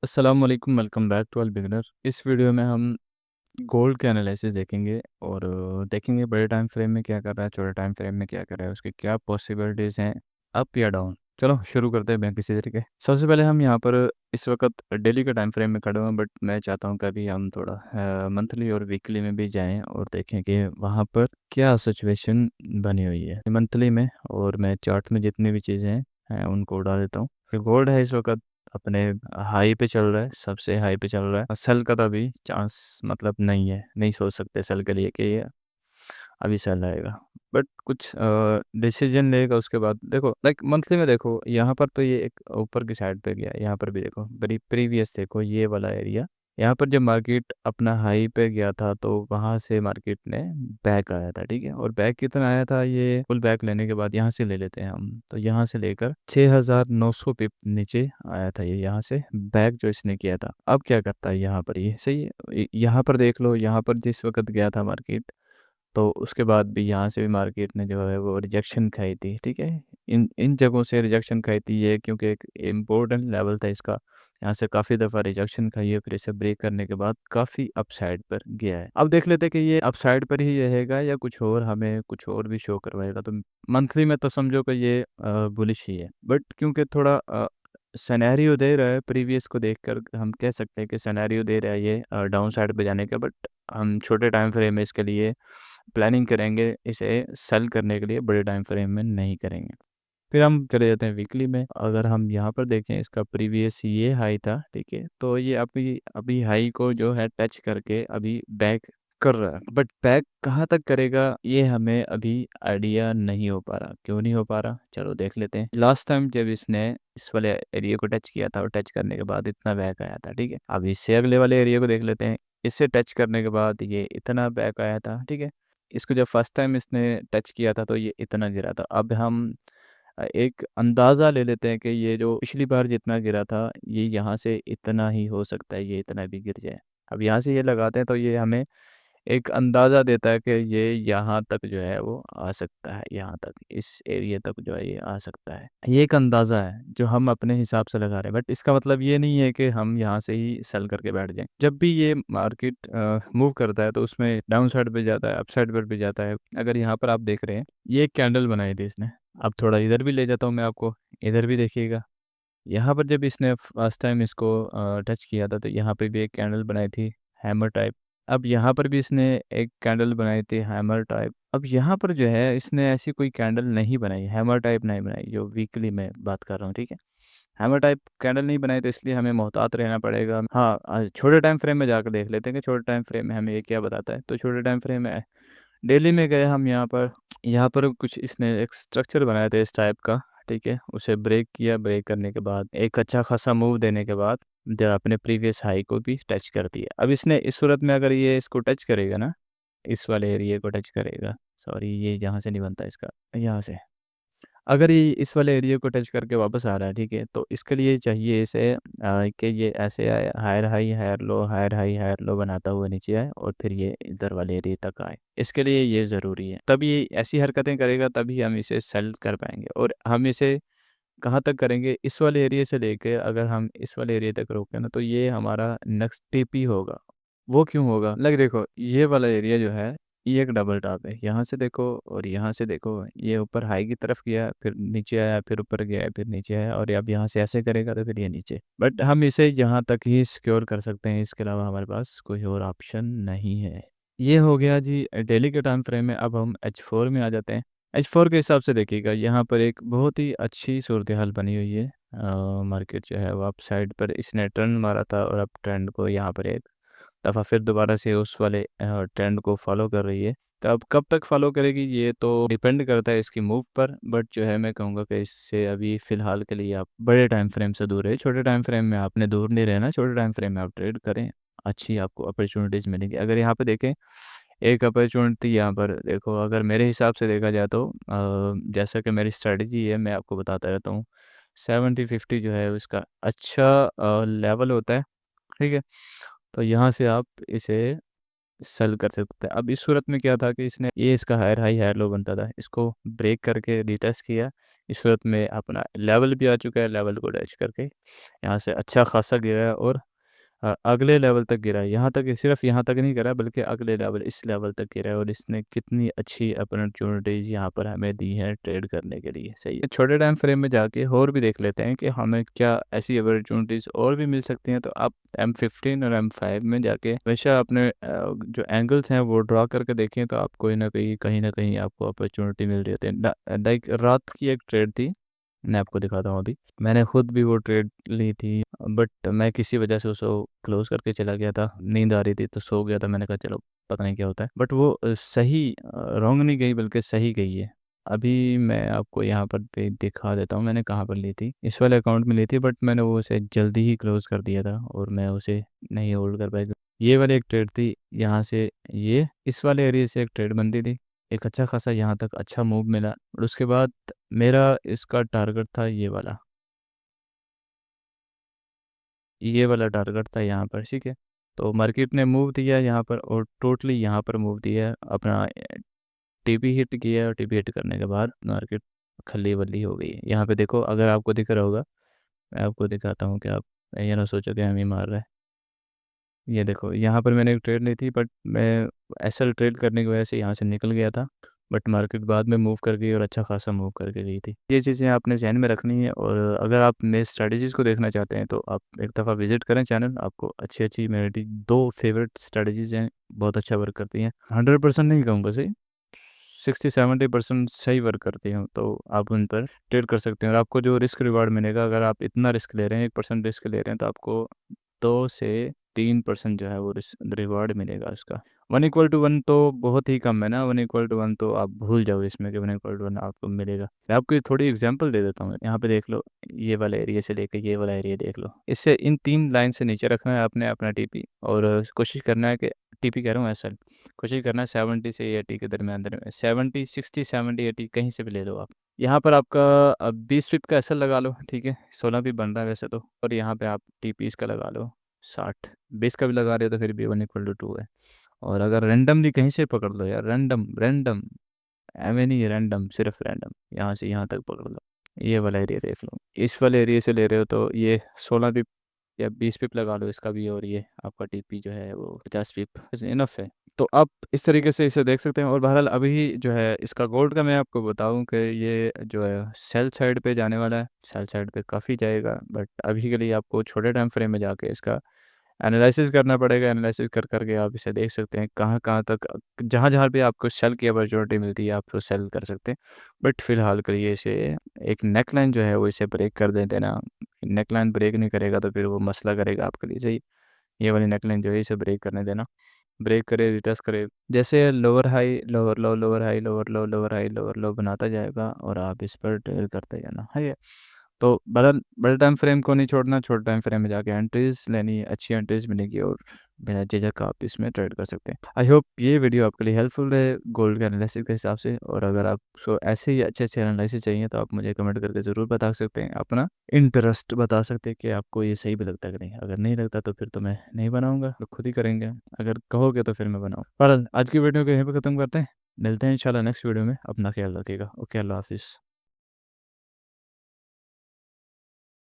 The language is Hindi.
अस्सलाम वालेकुम, वेलकम बैक टू बिगिनर। इस वीडियो में हम गोल्ड के एनालिसिस देखेंगे और देखेंगे बड़े टाइम फ्रेम में क्या कर रहा है, छोटे टाइम फ्रेम में क्या कर रहा है, उसकी क्या पॉसिबिलिटीज़ हैं, अप या डाउन। चलो शुरू करते हैं बिना किसी तरीके। सबसे पहले हम यहाँ पर इस वक्त डेली के टाइम फ्रेम में खड़े हुए हैं, बट मैं चाहता हूँ कि अभी हम थोड़ा मंथली और वीकली में भी जाएं और देखें कि वहाँ पर क्या सिचुएशन बनी हुई है मंथली में। और मैं चार्ट में जितनी भी चीज़ें हैं उनको उड़ा देता हूँ। फिर गोल्ड है इस वक्त अपने हाई पे चल रहा है, सबसे हाई पे चल रहा है। सेल का तो अभी चांस मतलब नहीं है, नहीं सोच सकते सेल के लिए कि ये अभी सेल आएगा। बट कुछ डिसीजन लेगा उसके बाद। देखो लाइक मंथली में देखो, यहाँ पर तो ये एक ऊपर की साइड पे गया, यहाँ पर भी देखो प्रीवियस देखो ये वाला एरिया। यहाँ पर जब मार्केट अपना हाई पे गया था तो वहाँ से मार्केट ने बैक आया था, ठीक है। और बैक कितना आया था, ये फुल बैक लेने के बाद यहाँ से ले लेते हैं हम, तो यहाँ से लेकर 6,900 पिप नीचे आया था ये, यहाँ से बैक जो इसने किया था। अब क्या करता है यहाँ पर, ये सही है। यहाँ पर देख लो, यहाँ पर जिस वक्त गया था मार्केट तो उसके बाद भी यहाँ से भी मार्केट ने जो है वो रिजेक्शन खाई थी, ठीक है। इन इन जगहों से रिजेक्शन खाई थी ये, क्योंकि एक इम्पोर्टेंट लेवल था इसका। यहाँ से काफ़ी दफ़ा रिजेक्शन खाई है, फिर इसे ब्रेक करने के बाद काफ़ी अपसाइड पर गया है। अब देख लेते हैं कि ये अपसाइड पर ही रहेगा या कुछ और हमें कुछ और भी शो करवाएगा। तो मंथली में तो समझो कि ये बुलिश ही है, बट क्योंकि थोड़ा सिनेरियो दे रहा है, प्रीवियस को देखकर हम कह सकते हैं कि सिनेरियो दे रहा है ये डाउन साइड पे जाने का। बट हम छोटे टाइम फ्रेम में इसके लिए प्लानिंग करेंगे, इसे सेल करने के लिए बड़े टाइम फ्रेम में नहीं करेंगे। फिर हम चले जाते हैं वीकली में। अगर हम यहाँ पर देखें, इसका प्रीवियस ये हाई था, ठीक है। तो ये अभी अभी हाई को जो है टच करके अभी बैक कर रहा है, बट बैक कहाँ तक करेगा ये हमें अभी आइडिया नहीं हो पा रहा। क्यों नहीं हो पा रहा, चलो देख लेते हैं। लास्ट टाइम जब इसने इस वाले एरिया को टच किया था और टच करने के बाद इतना बैक आया था, ठीक है। अब इससे अगले वाले एरिया को देख लेते हैं। इससे टच करने के बाद ये इतना बैक आया था, ठीक है। इसको जब फर्स्ट टाइम इसने टच किया था तो ये इतना गिरा था। अब हम एक अंदाज़ा ले लेते हैं कि ये जो पिछली बार जितना गिरा था ये यहाँ से इतना ही हो सकता है, ये इतना भी गिर जाए। अब यहाँ से ये लगाते हैं तो ये हमें एक अंदाज़ा देता है कि ये यहाँ तक जो है वो आ सकता है, यहाँ तक इस एरिया तक जो है ये आ सकता है। ये एक अंदाज़ा है जो हम अपने हिसाब से लगा रहे हैं, बट इसका मतलब ये नहीं है कि हम यहाँ से ही सेल करके बैठ जाएं। जब भी ये मार्केट मूव करता है तो उसमें डाउन साइड पे जाता है, अप साइड पर भी जाता है। अगर यहाँ पर आप देख रहे हैं, ये एक कैंडल बनाई थी इसने। अब थोड़ा इधर भी ले जाता हूँ मैं आपको, इधर भी देखिएगा। यहाँ पर जब इसने फर्स्ट टाइम इसको टच किया था तो यहाँ पे भी एक कैंडल बनाई थी हैमर टाइप। अब यहाँ पर भी इसने एक कैंडल बनाई थी हैमर टाइप। अब यहाँ पर जो है इसने ऐसी कोई कैंडल नहीं बनाई, हैमर टाइप नहीं बनाई, जो वीकली में बात कर रहा हूँ, ठीक है। हैमर टाइप कैंडल नहीं बनाई तो इसलिए हमें मोहतात रहना पड़ेगा। हाँ, छोटे टाइम फ्रेम में जाकर देख लेते हैं कि छोटे टाइम फ्रेम में हमें ये क्या बताता है। तो छोटे टाइम फ्रेम में डेली में गए हम, यहाँ पर कुछ इसने एक स्ट्रक्चर बनाया था इस टाइप का, ठीक है। उसे ब्रेक किया, ब्रेक करने के बाद एक अच्छा खासा मूव देने के बाद अपने प्रीवियस हाई को भी टच कर दिया। अब इसने इस सूरत में अगर ये इसको टच करेगा ना, इस वाले एरिया को टच करेगा, सॉरी ये जहाँ से नहीं बनता इसका, यहाँ से अगर ये इस वाले एरिया को टच करके वापस आ रहा है, ठीक है। तो इसके लिए चाहिए इसे कि ये ऐसे आए, higher high higher low, higher high higher low बनाता हुआ नीचे आए और फिर ये इधर वाले एरिया तक आए। इसके लिए ये ज़रूरी है, तभी ये ऐसी हरकतें करेगा तभी हम इसे सेल कर पाएंगे। और हम इसे कहाँ तक करेंगे, इस वाले एरिया से लेके अगर हम इस वाले एरिया तक रोकें ना तो ये हमारा नेक्स्ट टिप ही होगा। वो क्यों होगा, लाइक देखो ये वाला एरिया जो है ये एक डबल टॉप है। यहाँ से देखो और यहाँ से देखो, ये ऊपर हाई की तरफ गया, फिर नीचे आया, फिर ऊपर गया, फिर नीचे आया, और अब यहाँ से ऐसे करेगा तो फिर ये नीचे। बट हम इसे यहाँ तक ही सिक्योर कर सकते हैं, इसके अलावा हमारे पास कोई और ऑप्शन नहीं है। ये हो गया जी डेली के टाइम फ्रेम में। अब हम H4 में आ जाते हैं। H4 के हिसाब से देखिएगा, यहाँ पर एक बहुत ही अच्छी सूरत हाल बनी हुई है। मार्केट जो है वो अप साइड पर इसने टर्न मारा था और अब ट्रेंड को यहाँ पर एक दफ़ा फिर दोबारा से उस वाले ट्रेंड को फॉलो कर रही है। तो अब कब तक फॉलो करेगी ये तो डिपेंड करता है इसकी मूव पर। बट जो है मैं कहूँगा कि इससे अभी फ़िलहाल के लिए आप बड़े टाइम फ्रेम से दूर रहे। छोटे टाइम फ्रेम में आपने दूर नहीं रहना, छोटे टाइम फ्रेम में आप ट्रेड करें, अच्छी आपको अपॉर्चुनिटीज़ मिलेंगी। अगर यहाँ पे देखें, एक अपॉर्चुनिटी यहाँ पर देखो, अगर मेरे हिसाब से देखा जाए तो जैसा कि मेरी स्ट्रेटजी है मैं आपको बताता रहता हूँ, 70-50 जो है उसका अच्छा लेवल होता है, ठीक है। तो यहाँ से आप इसे सेल कर सकते हैं। अब इस सूरत में क्या था कि इसने ये इसका हायर हाई हायर लो बनता था, इसको ब्रेक करके रीटेस्ट किया। इस सूरत में अपना लेवल भी आ चुका है, लेवल को टच करके यहाँ से अच्छा खासा गिरा है और अगले लेवल तक गिरा है। यहाँ तक सिर्फ यहाँ तक नहीं गिरा बल्कि अगले लेवल इस लेवल तक गिरा है और इसने कितनी अच्छी अपॉर्चुनिटीज़ यहाँ पर हमें दी हैं ट्रेड करने के लिए। सही है, छोटे टाइम फ्रेम में जाके और भी देख लेते हैं कि हमें क्या ऐसी अपॉर्चुनिटीज़ और भी मिल सकती हैं। तो आप M15 और M5 में जाके हमेशा अपने जो एंगल्स हैं वो ड्रा करके देखें, तो आप कोई ना कहीं ना कहीं आपको अपॉर्चुनिटी मिल रही होती है। लाइक रात की एक ट्रेड थी, मैं आपको दिखाता हूँ अभी। मैंने खुद भी वो ट्रेड ली थी, बट मैं किसी वजह से उसको क्लोज करके चला गया था, नींद आ रही थी तो सो गया था। मैंने कहा चलो पता नहीं क्या होता है, बट वो सही रॉन्ग नहीं गई बल्कि सही गई है। अभी मैं आपको यहाँ पर पे दिखा देता हूँ मैंने कहाँ पर ली थी। इस वाले अकाउंट में ली थी, बट मैंने वो उसे जल्दी ही क्लोज कर दिया था और मैं उसे नहीं होल्ड कर पाया। ये वाली एक ट्रेड थी, यहाँ से ये इस वाले एरिया से एक ट्रेड बनती थी, एक अच्छा खासा यहाँ तक अच्छा मूव मिला और उसके बाद मेरा इसका टारगेट था ये वाला टारगेट था यहाँ पर। ठीक है, तो मार्केट ने मूव दिया यहाँ पर और टोटली यहाँ पर मूव दिया है, अपना टीपी हिट किया और टीपी हिट करने के बाद मार्केट खल्ली बल्ली हो गई है। यहाँ पे देखो, अगर आपको दिख रहा होगा, मैं आपको दिखाता हूँ कि आप ये ना सोचो कि हम ही मार रहे हैं। ये देखो, यहाँ पर मैंने एक ट्रेड ली थी, बट मैं एसएल ट्रेड करने की वजह से यहाँ से निकल गया था, बट मार्केट बाद में मूव कर गई और अच्छा खासा मूव करके गई थी। ये चीज़ें आपने ध्यान में रखनी है और अगर आप मेरे स्ट्रेटजीज़ को देखना चाहते हैं तो आप एक दफ़ा विजिट करें चैनल। आपको अच्छी अच्छी मेरी 2 फेवरेट स्ट्रेटजीज़ हैं, बहुत अच्छा वर्क करती हैं। 100% नहीं कहूँगा, सही 60-70% सही वर्क करती हैं, तो आप उन पर ट्रेड कर सकते हैं और आपको जो रिस्क रिवार्ड मिलेगा, अगर आप इतना रिस्क ले रहे हैं 1% रिस्क ले रहे हैं, तो आपको 2 से 3% जो है वो रिवार्ड मिलेगा उसका। 1:1 तो बहुत ही कम है ना, 1:1 तो आप भूल जाओ इसमें कि 1:1 आपको मिलेगा। मैं आपको थोड़ी एग्जांपल दे देता हूँ, यहाँ पे देख लो, ये वाला एरिया से लेकर ये वाला एरिया देख लो, इससे इन 3 लाइन से नीचे रखना है आपने अपना टीपी और कोशिश करना है कि टीपी कह रहा हूँ एसएल, कोशिश करना है 70 से 80 के दरमियान दरमियान 70 60 70 80 कहीं से भी ले लो आप। यहाँ पर आपका 20 पिप का एसएल लगा लो, ठीक है, 16 पिप बन रहा है वैसे तो, और यहाँ पे आप टीपी इसका लगा लो 60। 20 का भी लगा रहे हो तो फिर भी 1:2 है। और अगर रैंडमली कहीं से पकड़ लो यार, रैंडम रैंडम एम नहीं, रैंडम सिर्फ रैंडम यहाँ से यहाँ तक पकड़ लो, ये वाला एरिया देख लो। इस वाले एरिया से ले रहे हो तो ये 16 पिप या 20 पिप लगा लो इसका भी, और ये आपका टीपी जो है वो 50 पिप इनफ है। तो आप इस तरीके से इसे देख सकते हैं। और बहरहाल अभी जो है इसका गोल्ड का मैं आपको बताऊं कि ये जो है सेल साइड पे जाने वाला है, सेल साइड पे काफ़ी जाएगा, बट अभी के लिए आपको छोटे टाइम फ्रेम में जाके इसका एनालिसिस करना पड़ेगा। एनालिसिस कर करके आप इसे देख सकते हैं कहाँ कहाँ तक, जहाँ जहाँ पे आपको सेल की अपॉर्चुनिटी मिलती है आप तो सेल कर सकते हैं। बट फिलहाल के लिए इसे एक नेक लाइन जो है वो इसे ब्रेक कर देते ना, नेक लाइन ब्रेक नहीं करेगा तो फिर वो मसला करेगा आपके लिए। सही, ये वाली नेक लाइन जो है इसे ब्रेक करने देना, ब्रेक करे रिटर्स करे, जैसे लोअर हाई लोअर लो लोअर हाई लोअर लो लोअर हाई लोअर लो बनाता जाएगा और आप इस पर ट्रेड करते जाना है ये। तो बड़ा बड़े टाइम फ्रेम को नहीं छोड़ना, छोटे टाइम फ्रेम में जाके एंट्रीज लेनी, अच्छी एंट्रीज मिलेगी और बिना झिझक आप इसमें ट्रेड कर सकते हैं। आई होप ये वीडियो आपके लिए हेल्पफुल है गोल्ड के एनालिसिस के हिसाब से, और अगर आपको ऐसे ही अच्छे अच्छे एनालिसिस चाहिए तो आप मुझे कमेंट करके ज़रूर बता सकते हैं, अपना इंटरेस्ट बता सकते हैं कि आपको ये सही भी लगता है कि नहीं। अगर नहीं लगता तो फिर तो मैं नहीं बनाऊंगा, तो खुद ही करेंगे, अगर कहोगे तो फिर मैं बनाऊँ। पर आज की वीडियो को यहीं पर ख़त्म करते हैं, मिलते हैं इंशाल्लाह नेक्स्ट वीडियो में। अपना ख्याल रखिएगा। ओके, अल्लाह हाफिज़।